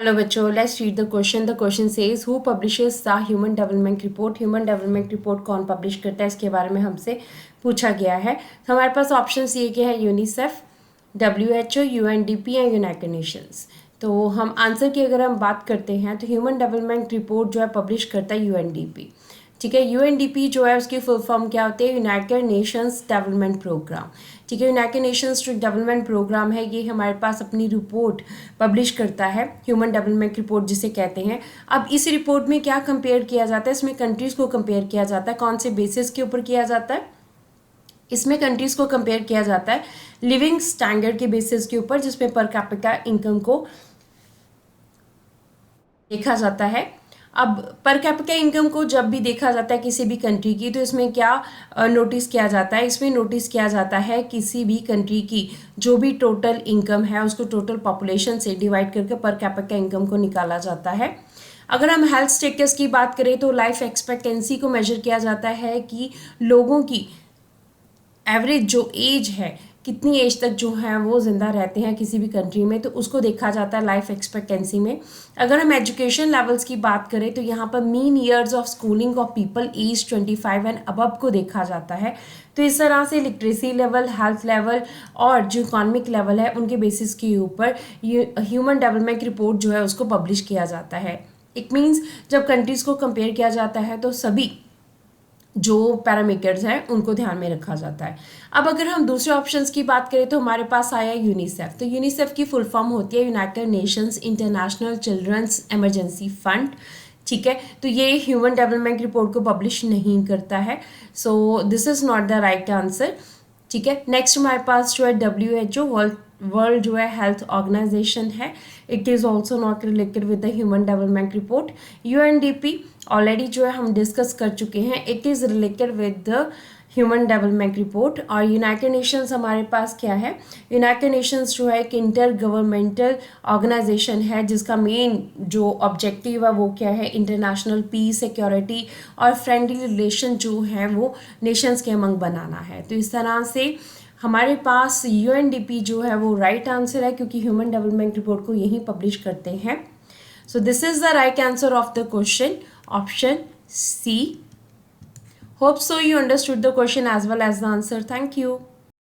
Hello बच्चों, let's read the question. The question says who publishes the human development report. Human development report कौन publish करता है, इसके बारे में हमसे पूछा गया है. तो हमारे पास ऑप्शन ये के हैं यूनिसेफ, WHO, UNDP या यूनाइटेड नेशंस. तो हम आंसर की अगर हम बात करते हैं तो ह्यूमन डेवलपमेंट रिपोर्ट जो है पब्लिश करता है UNDP. ठीक है, UNDP जो है उसकी फुल फॉर्म क्या होती है? United Nations development programme. ठीक है, यूनाइटेड नेशंस जो डेवलपमेंट प्रोग्राम है ये हमारे पास अपनी रिपोर्ट पब्लिश करता है, ह्यूमन डेवलपमेंट रिपोर्ट जिसे कहते हैं. अब इस रिपोर्ट में क्या कंपेयर किया जाता है? इसमें कंट्रीज़ को कंपेयर किया जाता है. कौन से बेसिस के ऊपर किया जाता है? इसमें कंट्रीज़ को कंपेयर किया जाता है लिविंग स्टैंडर्ड के बेसिस के ऊपर, जिसमें पर कैपिटा इनकम को देखा जाता है. अब पर कैपिटा इनकम को जब भी देखा जाता है किसी भी कंट्री की, तो इसमें क्या नोटिस किया जाता है? इसमें नोटिस किया जाता है किसी भी कंट्री की जो भी टोटल इनकम है उसको टोटल पॉपुलेशन से डिवाइड करके पर कैपिटा इनकम को निकाला जाता है. अगर हम हेल्थ स्टेटस की बात करें तो लाइफ एक्सपेक्टेंसी को मेजर किया जाता है कि लोगों की एवरेज जो एज है, कितनी एज तक जो है वो ज़िंदा रहते हैं किसी भी कंट्री में, तो उसको देखा जाता है लाइफ एक्सपेक्टेंसी में. अगर हम एजुकेशन लेवल्स की बात करें तो यहाँ पर mean years of schooling of people age 25 and above को देखा जाता है. तो इस तरह से लिटरेसी लेवल, हेल्थ लेवल और जो इकोनॉमिक लेवल है उनके बेसिस के ऊपर ह्यूमन डेवलपमेंट रिपोर्ट जो है उसको पब्लिश किया जाता है. इट मीन्स जब कंट्रीज़ को कंपेयर किया जाता है तो सभी जो पैरामीटर्स हैं उनको ध्यान में रखा जाता है. अब अगर हम दूसरे ऑप्शंस की बात करें तो हमारे पास आया यूनिसेफ. तो यूनिसेफ की फुल फॉर्म होती है United Nations international children's emergency fund. ठीक है, तो ये ह्यूमन डेवलपमेंट रिपोर्ट को पब्लिश नहीं करता है. So this is not the right answer. ठीक है, नेक्स्ट हमारे पास जो है WHO, वर्ल्ड जो है हेल्थ ऑर्गेनाइजेशन है. It is also not related with the human development report. UNDP already जो है हम डिस्कस कर चुके हैं, it is related with the human development report. और यूनाइटेड नेशंस हमारे पास क्या है? यूनाइटेड नेशंस जो है एक इंटर गवर्नमेंटल ऑर्गेनाइजेशन है जिसका मेन जो ऑब्जेक्टिव है वो क्या है? इंटरनेशनल पीस, सिक्योरिटी और फ्रेंडली रिलेशन जो है वो नेशंस के अमंग बनाना है. तो इस तरह से हमारे पास UNDP जो है वो राइट आंसर है, क्योंकि ह्यूमन डेवलपमेंट रिपोर्ट को यही पब्लिश करते हैं. So this is the right answer of the question, option C. Hope so you understood the question as well as the answer. Thank you.